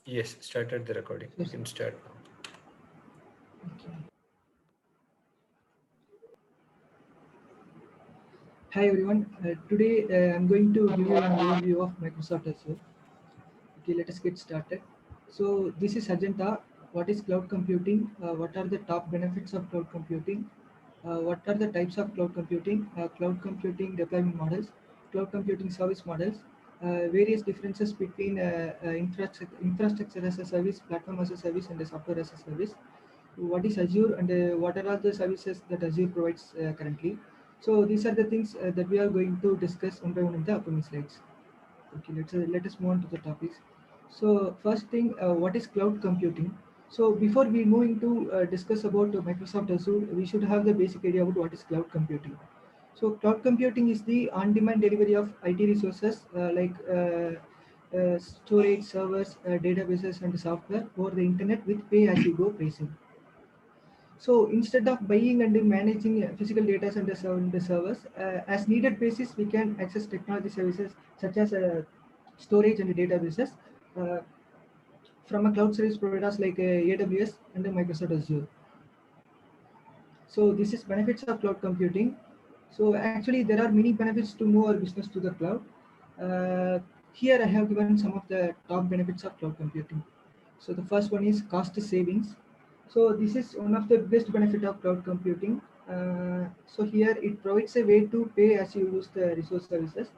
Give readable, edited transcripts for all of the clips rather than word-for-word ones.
Yes, started the recording. You Yes. can start now. Okay. Hi everyone. Today I'm going to give you an overview of Microsoft Azure. Okay, let us get started. So this is agenda. What is cloud computing? What are the top benefits of cloud computing? What are the types of cloud computing? Cloud computing deployment models, cloud computing service models, various differences between infrastructure as a service, platform as a service, and the software as a service. What is Azure and what are all the services that Azure provides currently. So these are the things that we are going to discuss one by one in the upcoming slides. Okay, let us move on to the topics. So first thing, what is cloud computing? So before we move into discuss about Microsoft Azure, we should have the basic idea about what is cloud computing. So cloud computing is the on-demand delivery of IT resources storage, servers, databases, and software over the internet with pay-as-you-go pricing. So instead of buying and managing physical data centers and the servers, as needed basis, we can access technology services such as storage and databases uh, from a cloud service providers like AWS and Microsoft Azure. So this is benefits of cloud computing. So actually there are many benefits to move our business to the cloud. Uh, Here I have given some of the top benefits of cloud computing. So the first one is cost savings. So this is one of the best benefit of cloud computing. So here it provides a way to pay as you use the resource services.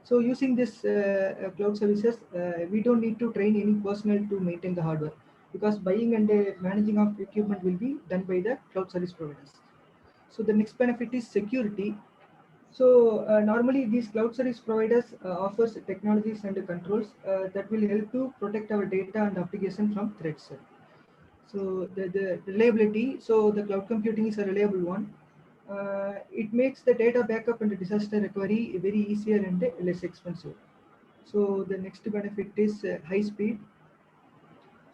So using this cloud services, we don't need to train any personnel to maintain the hardware because buying and managing of equipment will be done by the cloud service providers. So the next benefit is security. So normally these cloud service providers offers technologies and controls that will help to protect our data and application from threats. So the reliability, so the cloud computing is a reliable one. It makes the data backup and disaster recovery very easier and less expensive. So the next benefit is high speed.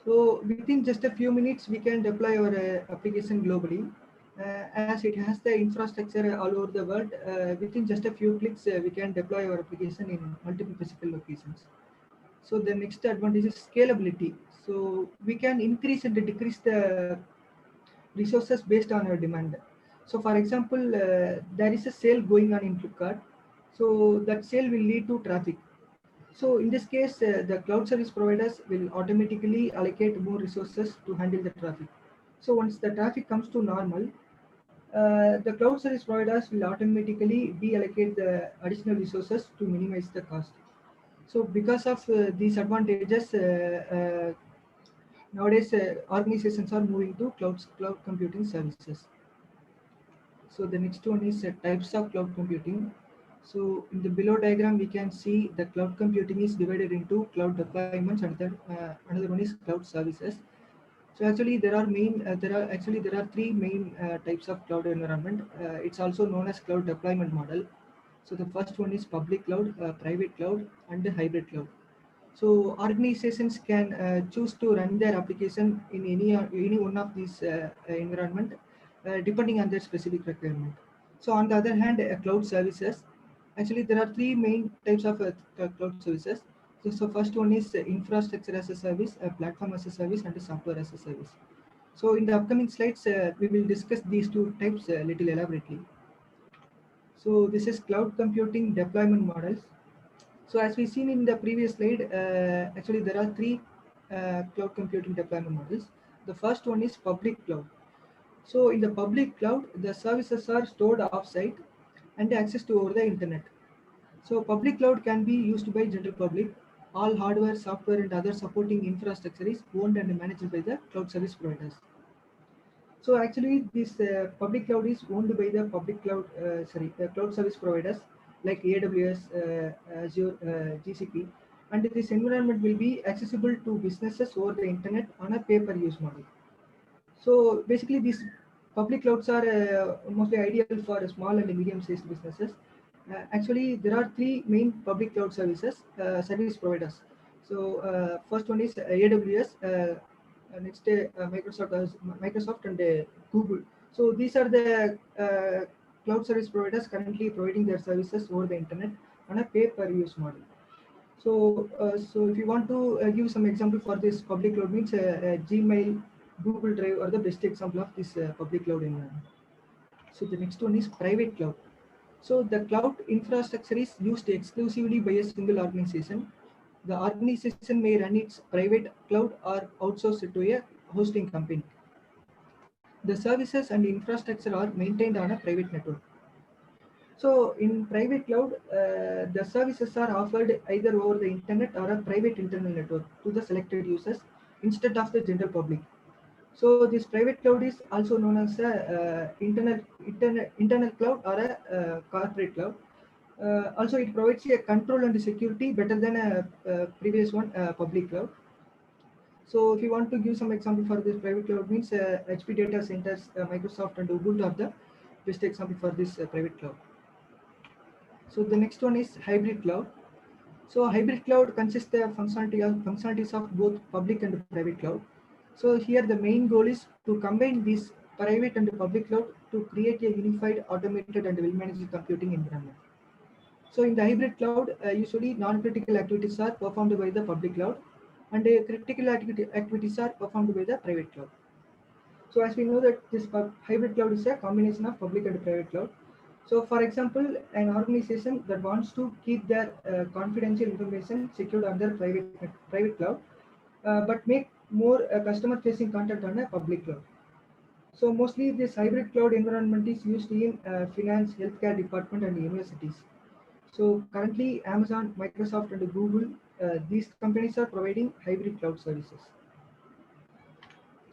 So within just a few minutes, we can deploy our application globally. As it has the infrastructure all over the world, within just a few clicks, we can deploy our application in multiple physical locations. So the next advantage is scalability. So we can increase and decrease the resources based on our demand. So for example, there is a sale going on in Flipkart. So that sale will lead to traffic. So in this case, the cloud service providers will automatically allocate more resources to handle the traffic. So once the traffic comes to normal, the cloud service providers will automatically deallocate the additional resources to minimize the cost. So because of these advantages, nowadays organizations are moving to cloud computing services. So the next one is types of cloud computing. So in the below diagram, we can see the cloud computing is divided into cloud deployments, and another one is cloud services. So actually there are three main types of cloud environment. It's also known as cloud deployment model. So the first one is public cloud, private cloud, and the hybrid cloud. So organizations can choose to run their application in any one of these environment depending on their specific requirement. So on the other hand, cloud services. Actually, there are three main types of cloud services. So first one is infrastructure as a service, platform as a service, and software as a service. So in the upcoming slides, we will discuss these two types a little elaborately. So this is cloud computing deployment models. So as we seen in the previous slide, actually there are three cloud computing deployment models. The first one is public cloud. So in the public cloud, the services are stored offsite and accessed over the internet. So public cloud can be used by general public. All hardware, software, and other supporting infrastructure is owned and managed by the cloud service providers. So actually, this public cloud is owned by the cloud service providers like AWS, Azure, GCP, and this environment will be accessible to businesses over the internet on a pay-per-use model. So basically, these public clouds are mostly ideal for small and medium-sized businesses. Actually, there are three main public cloud service providers. So first one is AWS, next Microsoft and Google. So these are the cloud service providers currently providing their services over the internet on a pay-per-use model. So if you want to give some example for this public cloud means Gmail, Google Drive are the best example of this public cloud environment. So the next one is private cloud. So the cloud infrastructure is used exclusively by a single organization. The organization may run its private cloud or outsource it to a hosting company. The services and infrastructure are maintained on a private network. So in private cloud, the services are offered either over the internet or a private internal network to the selected users instead of the general public. So this private cloud is also known as a internal cloud or a corporate cloud. Also, it provides a control and security better than a previous one, public cloud. So if you want to give some example for this private cloud means HP data centers, Microsoft and Ubuntu are the best example for this private cloud. So the next one is hybrid cloud. So hybrid cloud consists of functionalities of both public and private cloud. So here the main goal is to combine these private and public cloud to create a unified, automated and well-managed computing environment. So in the hybrid cloud, usually non-critical activities are performed by the public cloud and critical activities are performed by the private cloud. So as we know that this hybrid cloud is a combination of public and private cloud. So for example, an organization that wants to keep their confidential information secured under private cloud, but make more customer facing content on a public cloud. So mostly this hybrid cloud environment is used in finance, healthcare department and universities. So currently Amazon, Microsoft and Google, these companies are providing hybrid cloud services.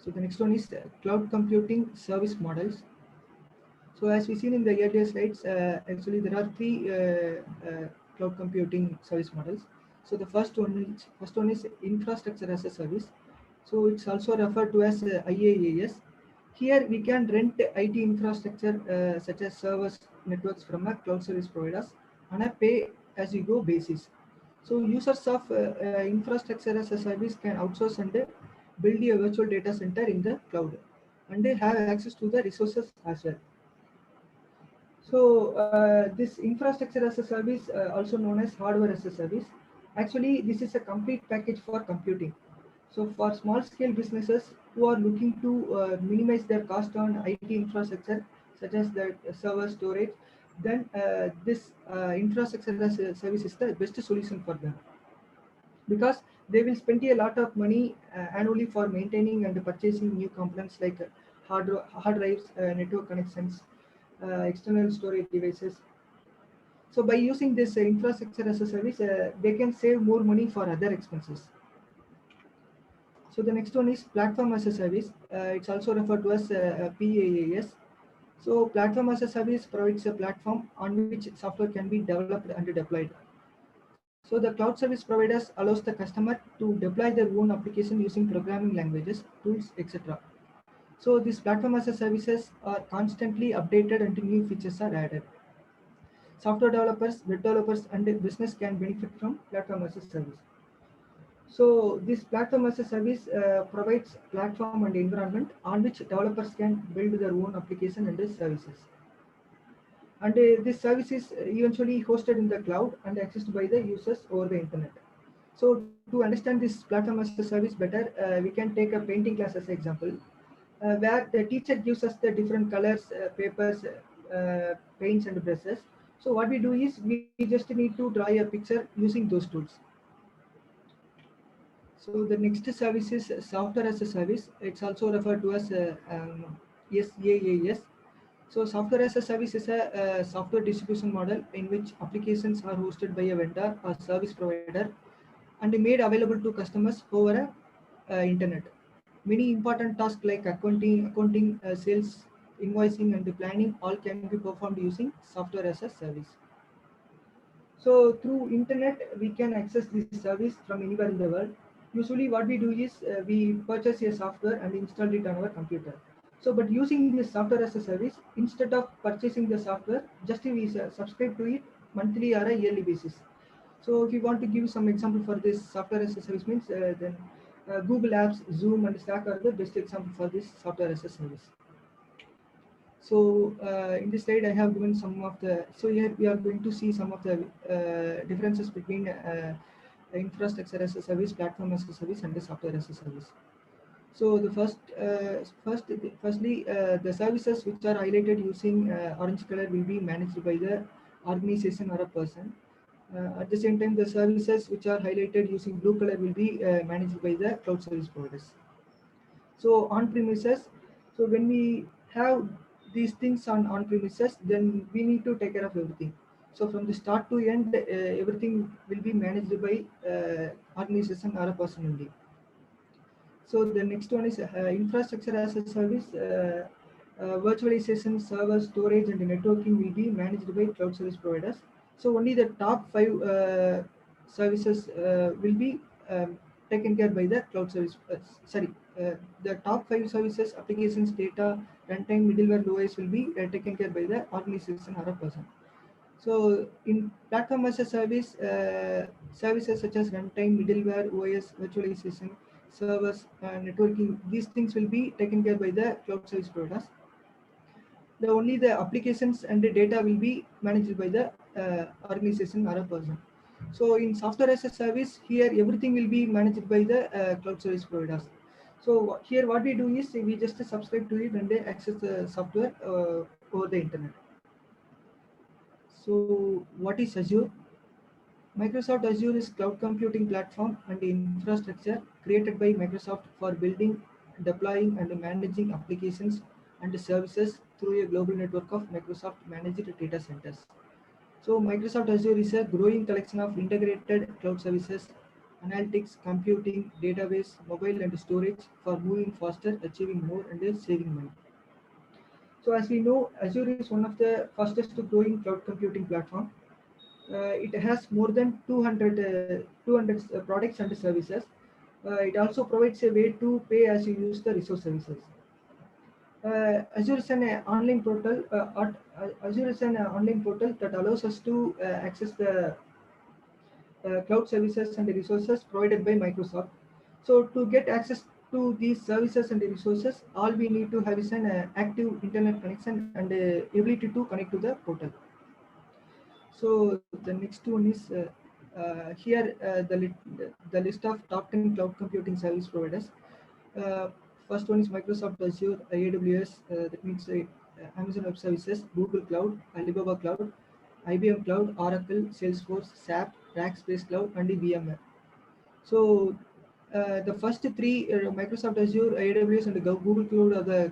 So the next one is cloud computing service models. So as we seen in the earlier slides, actually there are three cloud computing service models. So the first one is infrastructure as a service. So it's also referred to as IaaS. Here we can rent IT infrastructure such as servers, networks from a cloud service providers on a pay-as-you-go basis. So users of infrastructure as a service can outsource and build a virtual data center in the cloud and they have access to the resources as well. So this infrastructure as a service, also known as hardware as a service, actually this is a complete package for computing. So for small scale businesses who are looking to minimize their cost on IT infrastructure, such as the server storage, then this infrastructure as a service is the best solution for them because they will spend a lot of money annually for maintaining and purchasing new components like hard drives, network connections, external storage devices. So by using this infrastructure as a service, they can save more money for other expenses. So the next one is platform as a service. It's also referred to as PaaS. So platform as a service provides a platform on which software can be developed and deployed. So the cloud service providers allows the customer to deploy their own application using programming languages, tools, etc. So these platform as a services are constantly updated and new features are added. Software developers, web developers, and business can benefit from platform as a service. So this platform as a service provides platform and environment on which developers can build their own application and services. And this service is eventually hosted in the cloud and accessed by the users over the internet. So to understand this platform as a service better, we can take a painting class as an example, where the teacher gives us the different colors, papers, paints and brushes. So what we do is we just need to draw a picture using those tools. So the next service is software as a service. It's also referred to as SaaS. So software as a service is a software distribution model in which applications are hosted by a vendor or service provider and made available to customers over a internet. Many important tasks like accounting, sales, invoicing, and planning all can be performed using software as a service. So through internet, we can access this service from anywhere in the world. Usually what we do is we purchase a software and install it on our computer. So but using this software as a service, instead of purchasing the software, just we subscribe to it monthly or a yearly basis. So if you want to give some example for this software as a service means then Google Apps, Zoom and Slack are the best example for this software as a service. So in this slide, I have given some of the. So here we are going to see some of the differences between infrastructure as a service, platform as a service, and the software as a service. So the firstly, the services which are highlighted using orange color will be managed by the organization or a person. At the same time, the services which are highlighted using blue color will be managed by the cloud service providers. So on premises, so when we have these things on premises, then we need to take care of everything. So from the start to end, everything will be managed by organization or a person only. So the next one is infrastructure as a service. Virtualization, server, storage, and networking will be managed by cloud service providers. So only the top five services will be taken care by the cloud service. Sorry, the top five services, applications, data, runtime, middleware, OS will be taken care by the organization or a person. So in platform as a service, services such as runtime, middleware, OS, virtualization, servers, networking, these things will be taken care by the cloud service providers. The only the applications and the data will be managed by the organization or a person. So in software as a service, here everything will be managed by the cloud service providers. So here what we do is we just subscribe to it and they access the software over the internet. So what is Azure? Microsoft Azure is cloud computing platform and infrastructure created by Microsoft for building, deploying, and managing applications and services through a global network of Microsoft managed data centers. So Microsoft Azure is a growing collection of integrated cloud services, analytics, computing, database, mobile, and storage for moving faster, achieving more, and saving money. So as we know, Azure is one of the fastest growing cloud computing platform. It has more than 200 products and services. It also provides a way to pay as you use the resource services. Azure is an online portal. Azure is an online portal that allows us to access the cloud services and the resources provided by Microsoft. So to get access to these services and the resources, all we need to have is an active internet connection and ability to connect to the portal. So the next one is here the list of top 10 cloud computing service providers. Uh, First one is Microsoft Azure, AWS, that means Amazon Web Services, Google Cloud, Alibaba Cloud, IBM Cloud, Oracle, Salesforce, SAP, Rackspace Cloud, and the VMware. So the first three, Microsoft Azure, AWS, and Google Cloud are the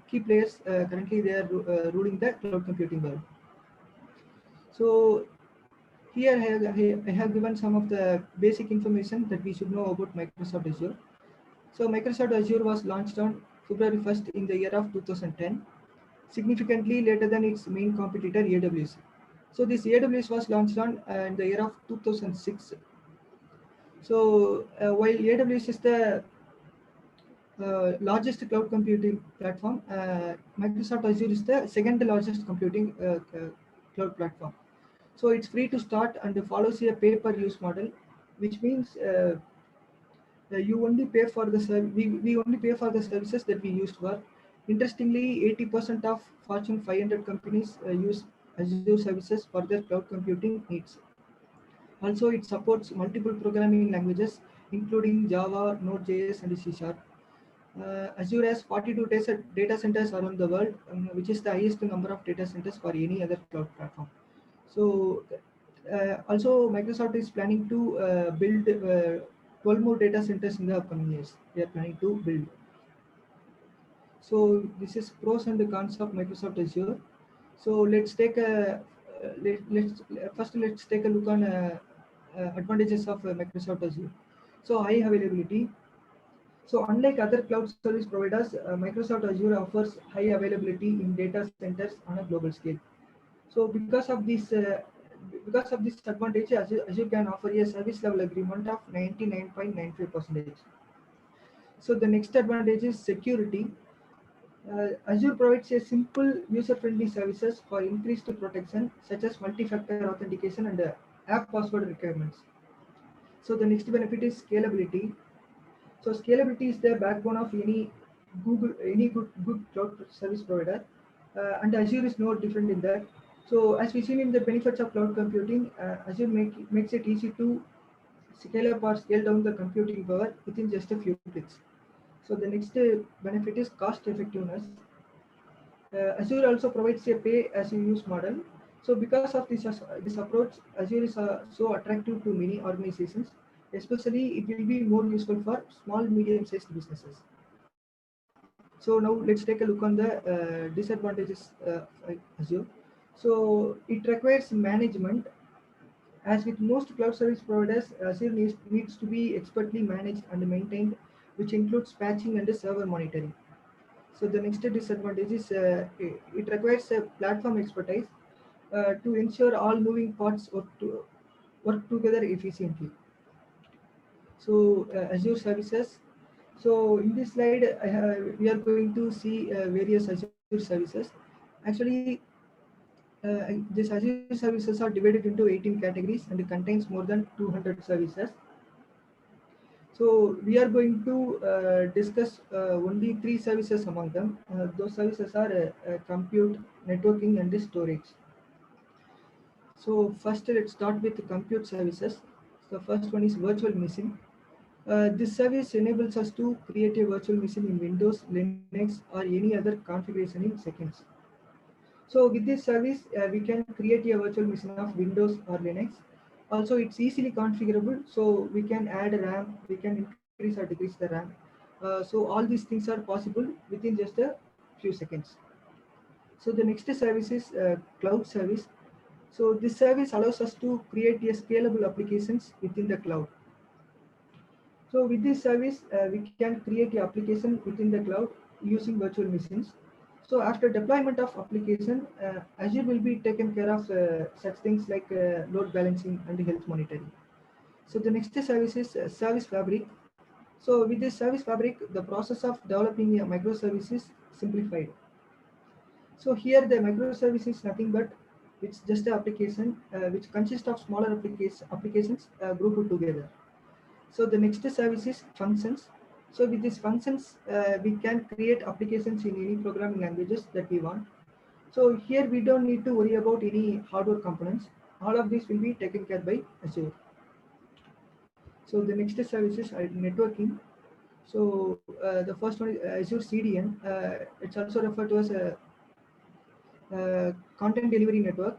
key players. Currently, they are ruling the cloud computing world. So here I have given some of the basic information that we should know about Microsoft Azure. So Microsoft Azure was launched on February 1st in the year of 2010, significantly later than its main competitor AWS. So this AWS was launched on in the year of 2006. So while AWS is the largest cloud computing platform, Microsoft Azure is the second largest computing cloud platform. So it's free to start and follows a pay-per-use model, which means you only pay for the we only pay for the services that we used for. Interestingly, 80% of Fortune 500 companies use Azure services for their cloud computing needs. Also, it supports multiple programming languages, including Java, Node.js, and C Sharp. Azure has 42 data centers around the world, which is the highest number of data centers for any other cloud platform. So, also Microsoft is planning to build 12 more data centers in the upcoming years. They are planning to build. So this is pros and cons of Microsoft Azure. So let's take a look on advantages of Microsoft Azure. So high availability. So unlike other cloud service providers, Microsoft Azure offers high availability in data centers on a global scale. So because of this advantage, Azure can offer a service level agreement of 99.95%. So the next advantage is security. Azure provides a simple user-friendly services for increased protection, such as multi-factor authentication and app password requirements. So the next benefit is scalability. So scalability is the backbone of any good cloud service provider, and Azure is no different in that. So as we seen in the benefits of cloud computing, Azure makes it easy to scale up or scale down the computing power within just a few clicks. So the next benefit is cost effectiveness. Azure also provides a pay as you use model. So because of this approach, Azure is so attractive to many organizations. Especially, it will be more useful for small, medium-sized businesses. So now let's take a look on the disadvantages of Azure. So it requires management. As with most cloud service providers, Azure needs to be expertly managed and maintained, which includes patching and server monitoring. So the next disadvantage is it requires a platform expertise to ensure all moving parts work together efficiently. So Azure services. So in this slide, we are going to see various Azure services. Actually, these Azure services are divided into 18 categories and it contains more than 200 services. So we are going to discuss only three services among them. Those services are compute, networking, and storage. So first, let's start with the compute services. The first one is virtual machine. This service enables us to create a virtual machine in Windows, Linux, or any other configuration in seconds. So with this service, we can create a virtual machine of Windows or Linux. Also, it's easily configurable, so we can add RAM, we can increase or decrease the RAM. So all these things are possible within just a few seconds. So the next service is cloud service. So this service allows us to create a scalable applications within the cloud. So with this service, we can create the application within the cloud using virtual machines. So after deployment of application, Azure will be taken care of such things like load balancing and health monitoring. So the next service is Service Fabric. So with this Service Fabric, the process of developing a microservice is simplified. So here the microservice is nothing but it's just an application which consists of smaller applications grouped together. So the next service is functions. So with these functions, we can create applications in any programming languages that we want. So here we don't need to worry about any hardware components. All of this will be taken care by Azure. So the next service is networking. So the first one is Azure CDN. It's also referred to as a content delivery network.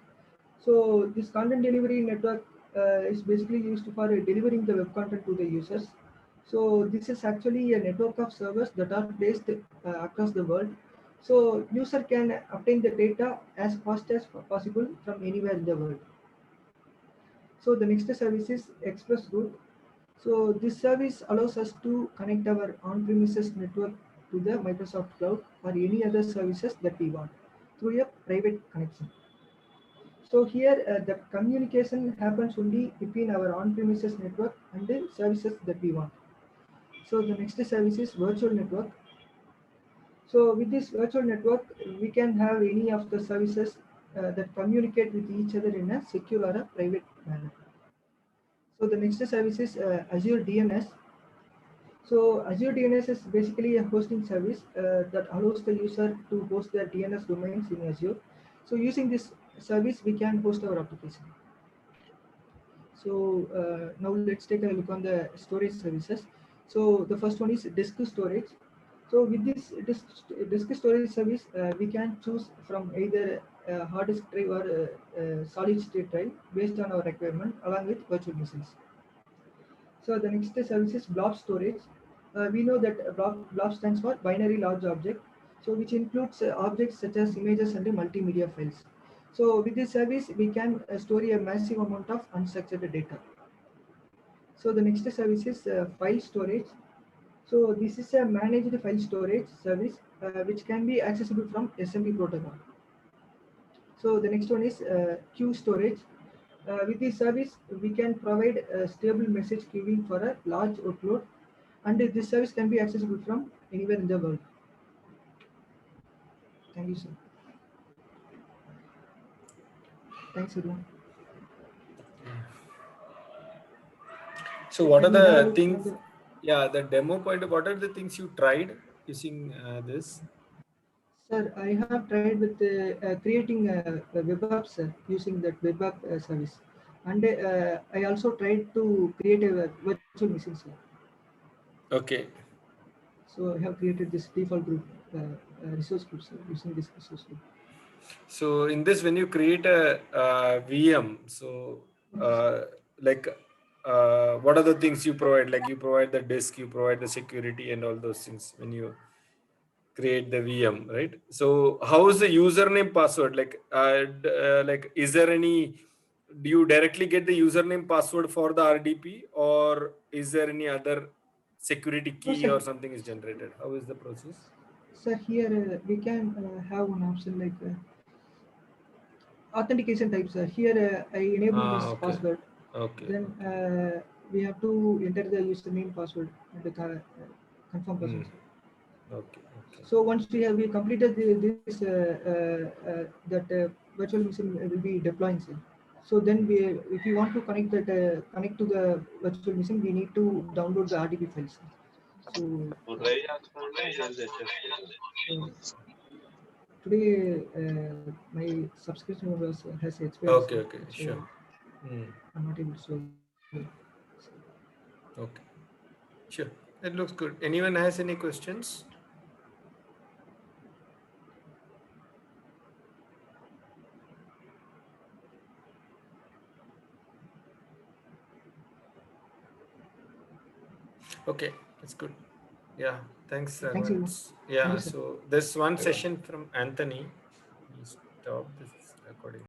So this content delivery network is basically used for delivering the web content to the users. So this is actually a network of servers that are placed across the world. So user can obtain the data as fast as possible from anywhere in the world. So the next service is Express Route. So this service allows us to connect our on-premises network to the Microsoft Cloud or any other services that we want through a private connection. So here the communication happens only between our on-premises network and the services that we want. So the next service is virtual network. So with this virtual network, we can have any of the services that communicate with each other in a secure or a private manner. So the next service is Azure DNS. So Azure DNS is basically a hosting service that allows the user to host their DNS domains in Azure. So using this service, we can host our application. So now let's take a look on the storage services. So the first one is disk storage. So with this disk storage service, we can choose from either hard disk drive or solid state drive based on our requirement along with virtual machines. So the next service is blob storage. We know that blob stands for binary large object, so which includes objects such as images and multimedia files. So with this service, we can store a massive amount of unstructured data. So the next service is file storage. So this is a managed file storage service which can be accessible from SMB protocol. So the next one is queue storage. With this service, we can provide stable message queuing for a large workload, and this service can be accessible from anywhere in the world. Thank you, sir. Thanks, everyone. So what are Can we the have things? further? Yeah, the demo point. What are the things you tried using this? Sir, I have tried with creating web apps using that web app service. and I also tried to create a virtual machine, sir. Okay. So I have created this default group, resource group, sir, using this resource group. So in this, when you create a VM, so uh, like what are the things you provide? Like you provide the disk, you provide the security, and all those things when you create the VM, right? So how is the username password? Like is there any? Do you directly get the username password for the RDP, or is there any other security No, key sir. or something is generated? How is the process? Sir, here we can have one option like authentication types. Here I enable Ah, this okay, password. okay, Then okay. we have to enter the username password and the confirm password, Hmm. sir. Okay, okay. So once we completed this that virtual machine will be deploying, sir. So then Hmm. if we want to connect to the virtual machine, we need to download the RDB files. So uh, today my subscription has expired, sir. Okay, okay, That's why sure. Hmm. I'm not able to show. Okay, sure. That looks good. Anyone has any questions? Okay, that's good. Yeah, thanks, Thanks, everyone. Arvind. Thank Yeah, you, sir. so there's one session from Anthony. He stopped this recording.